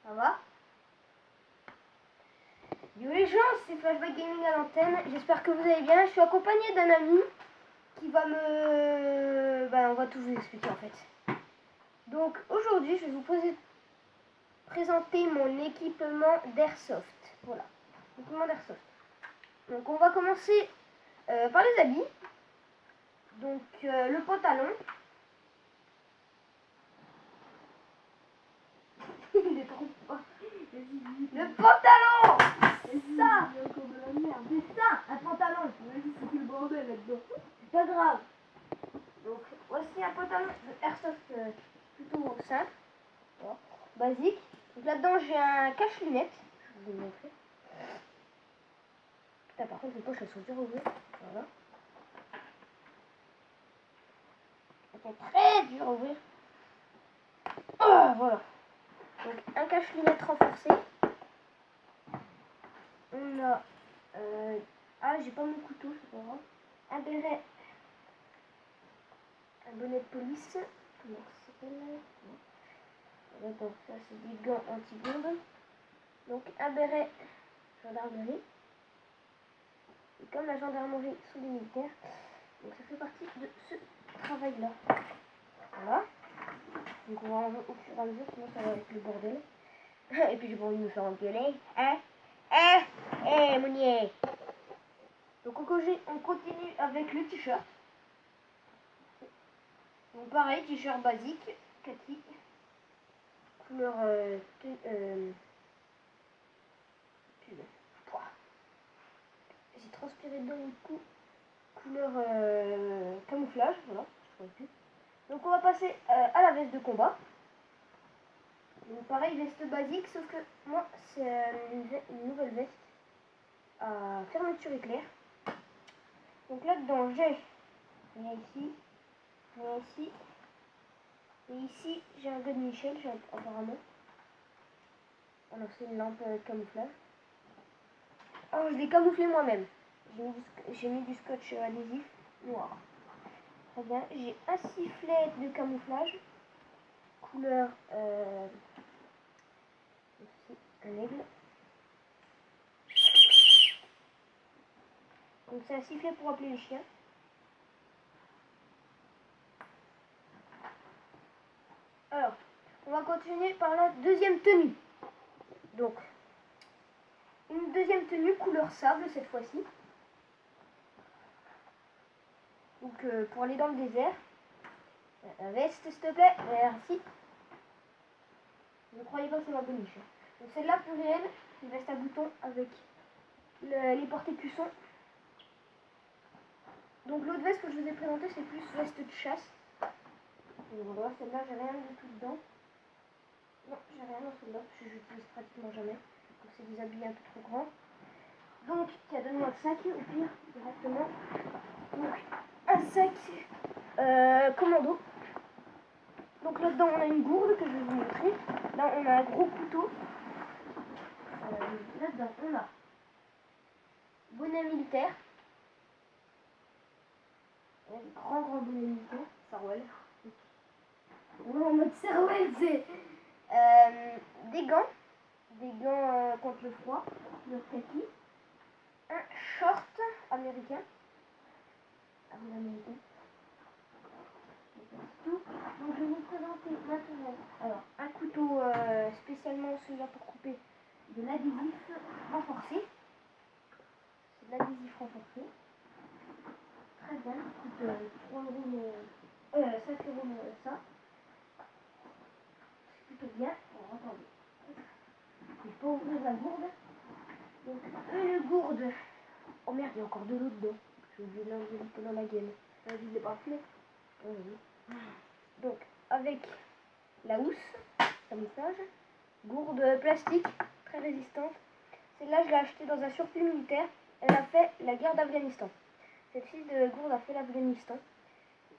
Ça va? Yo les gens, c'est Flashback Gaming à l'antenne. J'espère que vous allez bien. Je suis accompagné d'un ami qui va me... on va tout vous expliquer en fait. Donc aujourd'hui, je vais vous présenter mon équipement d'airsoft. Voilà, équipement d'airsoft. Donc on va commencer par les habits. Donc le pantalon. Il est trop fort. Le pantalon! C'est ça! C'est ça, un pantalon! C'est le bordel là-dedans. C'est pas grave. Donc voici un pantalon de airsoft plutôt simple. Voilà. Basique. Donc là-dedans j'ai un cache-lunette. Je vais vous le montrer. Putain, par contre les poches elles sont dures à ouvrir. Voilà. Elles sont très dures à ouvrir. Oh, voilà. Donc un cache-lunette renforcé. On a j'ai pas mon couteau, c'est pas grave. Un béret, un bonnet de police. Comment ça s'appelle? Donc ça c'est des gants anti-bombes. Donc un béret gendarmerie. Et comme la gendarmerie sont des militaires, donc ça fait partie de ce travail-là. Voilà. Donc on va enlever au fur et à mesure, sinon ça va être le bordel. Et puis j'ai pas envie de me faire engueuler. Mounier. Donc on continue avec le t-shirt. Donc pareil, t-shirt basique, kaki. Couleur j'ai transpiré dedans du coup. Couleur camouflage, voilà. Donc on va passer à la veste de combat. Donc pareil, veste basique, sauf que moi c'est une nouvelle veste à fermeture éclair. Donc là-dedans j'ai rien ici, rien ici. Et ici j'ai un God Michel, apparemment. Alors c'est une lampe de camouflage. Oh, je l'ai camouflé moi-même. J'ai mis du scotch adhésif noir. Très bien. J'ai un sifflet de camouflage. Couleur un aigle. Donc c'est un sifflet pour appeler les chiens. Alors, on va continuer par la deuxième tenue. Donc, une deuxième tenue couleur sable cette fois-ci. Donc pour aller dans le désert. La veste s'il te plaît. Merci. Ne croyez pas que c'est ma boniche. Donc celle-là plus réelle, une veste à boutons avec les portées cuissons. Donc l'autre veste que je vous ai présentée c'est plus veste de chasse. Donc voilà, celle-là j'ai rien du tout dedans. Non, j'ai rien dans celle-là parce que j'utilise pratiquement jamais. Donc c'est des habits un peu trop grands. Donc tiens, donne-moi le sac au pire directement. Donc un sac commando. Donc là-dedans on a une gourde que je vais vous montrer. Là on a un gros couteau. Là-dedans on a bonnet militaire. Un grand bonnet militaire. Sarwell. On est en mode Sarwell, c'est des gants. Des gants contre le froid. Le kaki. Un short américain. Américain. Tout. Donc je vais vous présenter maintenant un couteau spécialement celui-là pour couper de l'adhésif renforcé. C'est de l'adhésif renforcé. Très bien, il coûte 3 €, 5 € ça. C'est plutôt bien. Bon, attendez. Il faut ouvrir la gourde. Donc une gourde. Oh merde, il y a encore de l'eau dedans. Je vais l'enlever dans la gaine. Vas-y, il est parfait. Oui. Donc avec la housse, camouflage, gourde plastique, très résistante. Celle-là, je l'ai achetée dans un surplus militaire. Elle a fait la guerre d'Afghanistan. Cette fille de gourde a fait l'Afghanistan.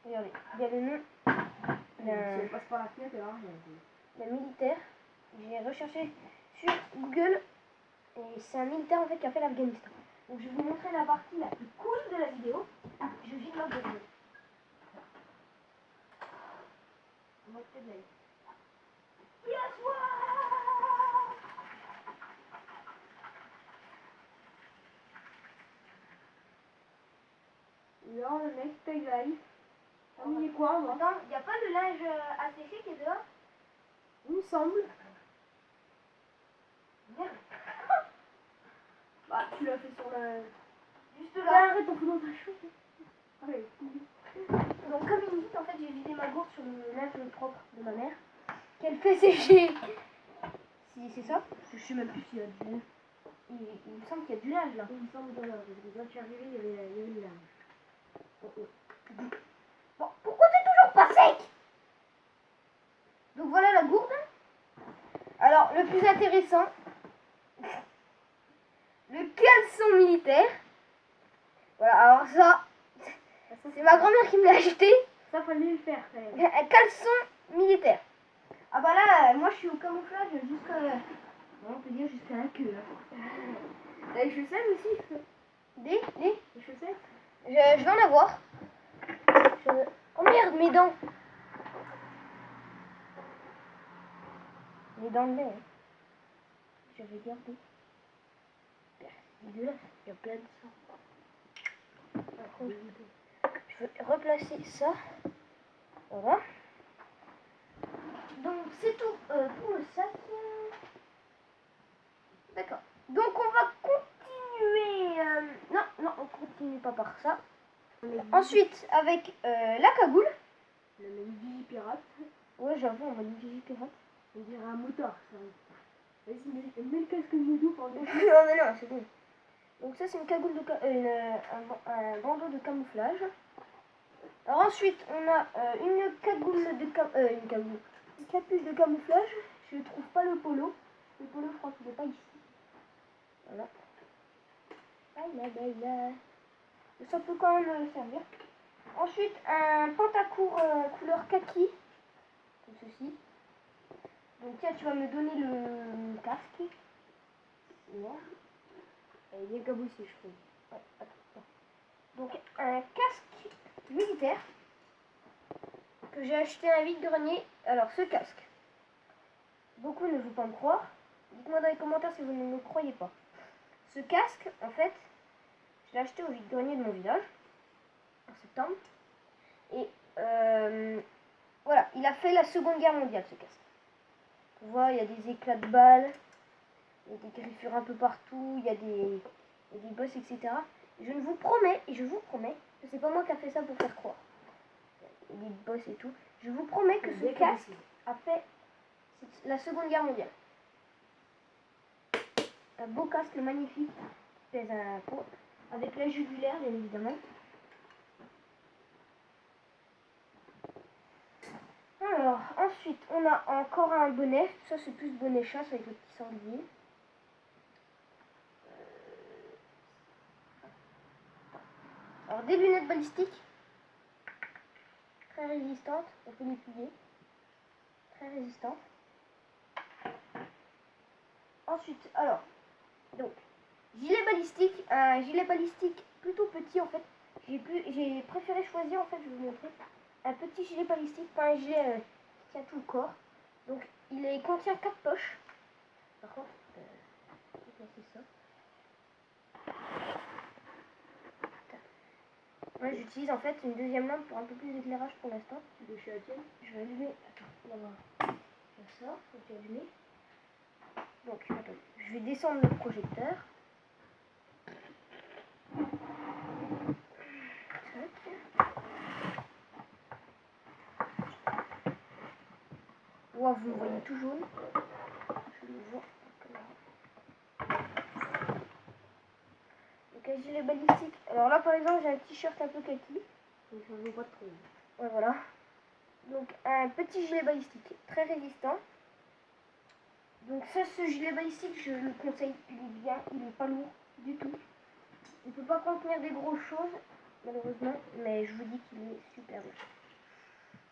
Regardez, il y a le nom Ça passe par la fenêtre là. d'un militaire. J'ai recherché sur Google et c'est un militaire en fait qui a fait l'Afghanistan. Donc je vais vous montrer la partie la plus cool de la vidéo. Je vide ma gourde. Yes, Non, le mec paye live. Ah, mais il est quoi, moi? Attends, y a pas le linge à sécher qui est dehors? Il me semble. Merde. Bah, tu l'as fait sur le... Juste Là, là. arrête, on fout dans ta chaude. Allez. Donc comme il me dit, en fait, j'ai vidé ma gourde sur le linge propre de ma mère. Qu'elle fait sécher. Si c'est ça? Je sais même plus s'il y a du linge. Il me semble qu'il y a du linge là. Il me semble que là, parce que quand tu es arrivé, il y avait du linge. Oh, oh. Bon, pourquoi t'es toujours pas sec? Donc voilà la gourde. Alors, le plus intéressant, le caleçon militaire. Voilà, alors ça, c'est ma grand-mère qui me l'a acheté. Ça, fallait le faire, quand même. Un caleçon militaire. Ah bah là, moi je suis au camouflage jusqu'à... on peut dire jusqu'à la queue. T'as les chaussettes aussi? Les Les chaussettes? Je vais en avoir. Oh merde, mes dents. Les dents de lait. Hein. Je vais garder. C'est dégueulasse, il y a plein de sang. Je vais replacer ça. Voilà. Donc c'est tout pour le sac. D'accord. Donc on va continuer. Non, on continue pas par ça. Ensuite, avec la cagoule. On a mis une vigie pirate. Ouais, j'avoue, on va une vigie pirate. On dirait un motard, ça. Vas-y, mets le casque de modo par non, dessus. mais non, c'est bon. Donc ça, c'est une cagoule de un bandeau de camouflage. Alors ensuite, on a une cagoule de une cagoule. Une capuche de camouflage. Je ne trouve pas le polo. Le polo, je crois qu'il n'est pas ici. Voilà. Ça peut quand même servir. Ensuite, un pantacourt couleur kaki. Comme ceci. Donc tiens, tu vas me donner le casque. Voilà. Il est cabossé, je trouve. Ouais, attends. Donc un casque militaire que j'ai acheté à un vide-grenier. Alors ce casque, beaucoup ne vont pas me croire. Dites-moi dans les commentaires si vous ne me croyez pas. Ce casque, en fait, je l'ai acheté au vide-grenier de mon village en septembre. Et voilà, il a fait la Seconde Guerre mondiale ce casque. On voit, il y a des éclats de balles, il y a des griffures un peu partout, il y a des bosses, etc. Et je vous promets que c'est pas moi qui a fait ça pour faire croire. Il y a des bosses et tout. Je vous promets que ce casque a fait la Seconde Guerre mondiale. Un beau casque magnifique, qui pèse un pot, avec la jugulaire bien évidemment. Alors, ensuite, on a encore un bonnet. Ça, c'est plus bonnet chasse avec le petit sanglier. Alors, des lunettes balistiques. Très résistantes. On peut les plier. Très résistantes. Ensuite, alors, donc, gilet balistique. Un gilet balistique plutôt petit, en fait. J'ai préféré choisir, en fait, je vais vous montrer. Un petit gilet balistique, pas un gilet qui tient tout le corps. Donc il contient 4 poches. Par contre, c'est ça. Moi j'utilise en fait une deuxième lampe pour un peu plus d'éclairage pour l'instant. De chez Atienne. Je vais allumer. Attends, on va voir. Je sors, je vais allumer. Donc attends, je vais descendre le projecteur. Wow, vous me voyez tout jaune. Je le vois. Donc un gilet balistique. Alors là par exemple j'ai un t-shirt un peu kaki. Donc ça ne vaut pas trop. Ouais voilà. Donc un petit gilet balistique très résistant. Donc ça, ce gilet balistique, je le conseille, il est bien, il n'est pas lourd du tout. Il ne peut pas contenir des grosses choses, malheureusement, mais je vous dis qu'il est super lourd.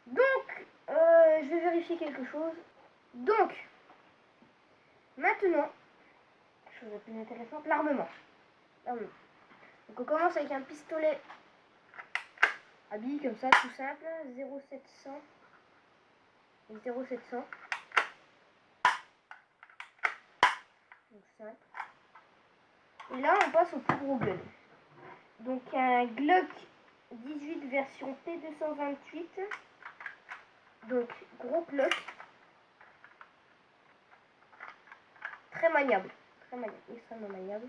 Donc, je vais vérifier quelque chose. Donc, maintenant, chose la plus intéressante, l'armement. Donc on commence avec un pistolet à billes comme ça, tout simple, 0,700 et 0,700. Donc simple. Et là on passe au plus gros gun. Donc un Glock 18 version P228. Donc gros clock. Très maniable. Extrêmement maniable.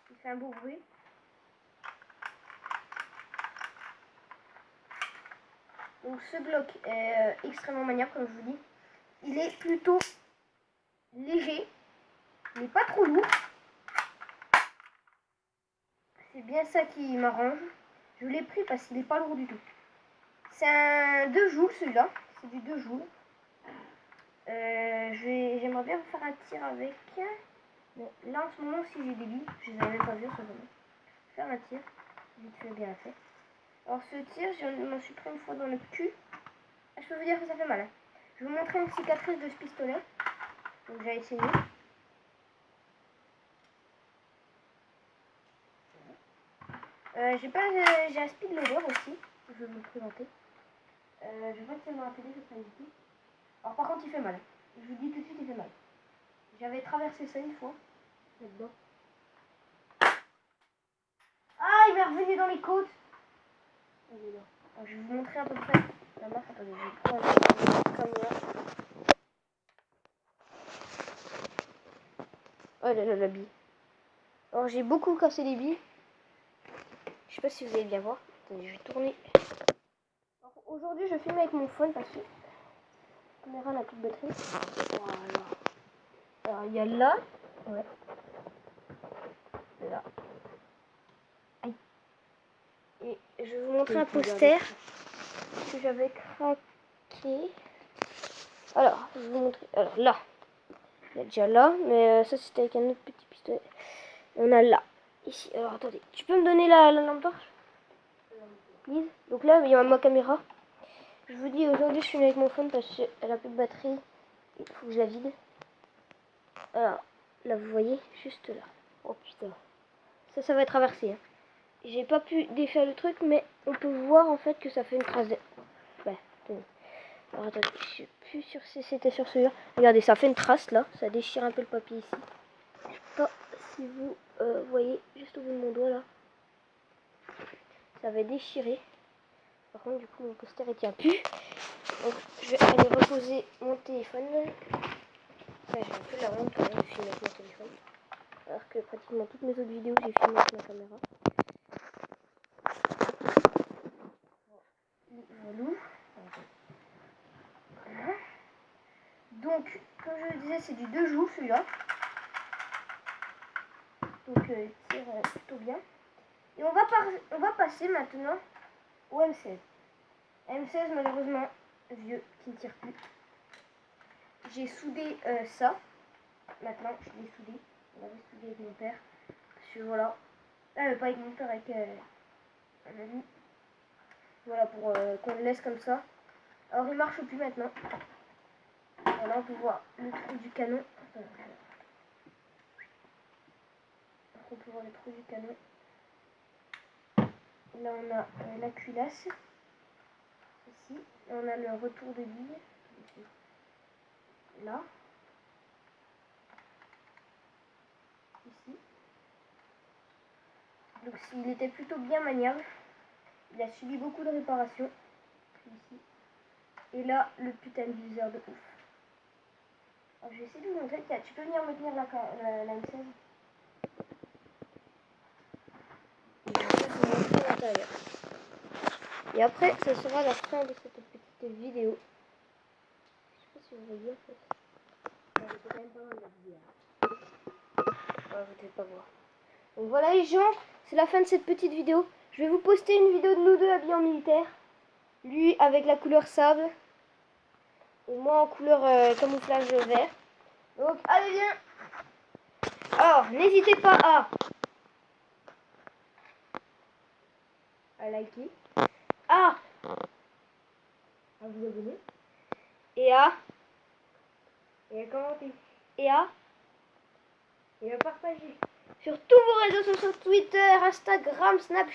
Il fait un beau bruit. Donc ce Glock est extrêmement maniable, comme je vous dis. Il est plutôt léger, mais pas trop lourd. C'est bien ça qui m'arrange. Je l'ai pris parce qu'il n'est pas lourd du tout. C'est un 2 joules celui-là. C'est du 2 joules. J'aimerais bien faire un tir avec. Mais là en ce moment, si j'ai des billes, je les avais même pas vues sur le moment. Faire un tir, vite fait, bien fait. Alors ce tir, je m'en suis pris une fois dans le cul. Je peux vous dire que ça fait mal. Hein. Je vais vous montrer une cicatrice de ce pistolet. Donc j'ai essayé. J'ai un speed loader aussi. Je vais vous le présenter. Je vais pas me rappeler, je sais pas du tout. Alors par contre il fait mal. Je vous dis tout de suite il fait mal. J'avais traversé ça une fois. Là-dedans. Ah, il m'est revenu dans les côtes. Alors, je vais vous montrer à peu près la marque. Attendez, je vais prendre la caméra. Oh là là, la bille. Alors j'ai beaucoup cassé les billes. Je sais pas si vous allez bien voir. Attendez, je vais tourner. Aujourd'hui je filme avec mon phone parce que la caméra n'a plus de batterie. Voilà. Alors il y a là. Ouais. Là. Aïe. Et je vais vous montrer un poster que j'avais craqué. Alors, je vais vous montrer. Alors là. Il y a déjà là, mais ça c'était avec un autre petit pistolet. On a là. Ici. Alors attendez. Tu peux me donner la lampe torche? Please. Donc là, il y a ma caméra. Je vous dis, aujourd'hui je suis avec mon phone parce qu'elle a plus de batterie. Il faut que je la vide. Alors, là vous voyez, juste là. Oh putain. Ça va traverser. Hein. J'ai pas pu défaire le truc, mais on peut voir en fait que ça fait une trace de... Ouais, tenez. Alors attendez, je suis plus sûr si c'était sur celui-là. Regardez, ça fait une trace là. Ça déchire un peu le papier ici. Je sais pas si vous voyez juste au bout de mon doigt là. Ça va déchirer. Par contre, du coup, mon poster il tient plus. Donc, je vais aller reposer mon téléphone. J'ai un peu la honte de filmer avec mon téléphone. Alors que pratiquement toutes mes autres vidéos, j'ai filmé avec ma caméra. Voilà. Donc, comme je le disais, c'est du 2 joules celui-là. Donc, il tire plutôt bien. Et on va passer maintenant au M16. M16 malheureusement vieux qui ne tire plus. J'ai soudé ça. Maintenant je l'ai soudé. On l'avait soudé avec mon père. Parce que voilà. Pas avec mon père, avec un ami. Voilà pour qu'on le laisse comme ça. Alors il marche plus maintenant. Voilà, on peut voir le trou du canon. On peut voir le trou du canon. Là on a la culasse. Ici. Là on a le retour de bille. Là. Ici. Donc il était plutôt bien maniable. Il a subi beaucoup de réparations. Ici. Et là, le putain d'user de ouf. Alors, je vais essayer de vous montrer. Tiens, tu peux venir me tenir la M16. Et après, ce sera la fin de cette petite vidéo. Je sais pas si vous voyez en fait. Vous ne devez pas voir. Donc voilà les gens, c'est la fin de cette petite vidéo. Je vais vous poster une vidéo de nous deux habillés en militaire. Lui avec la couleur sable. Et moi en couleur camouflage vert. Donc allez viens. Alors n'hésitez pas à liker. À vous abonner. Et à commenter. Et à partager. Sur tous vos réseaux sociaux, Twitter, Instagram, Snapchat.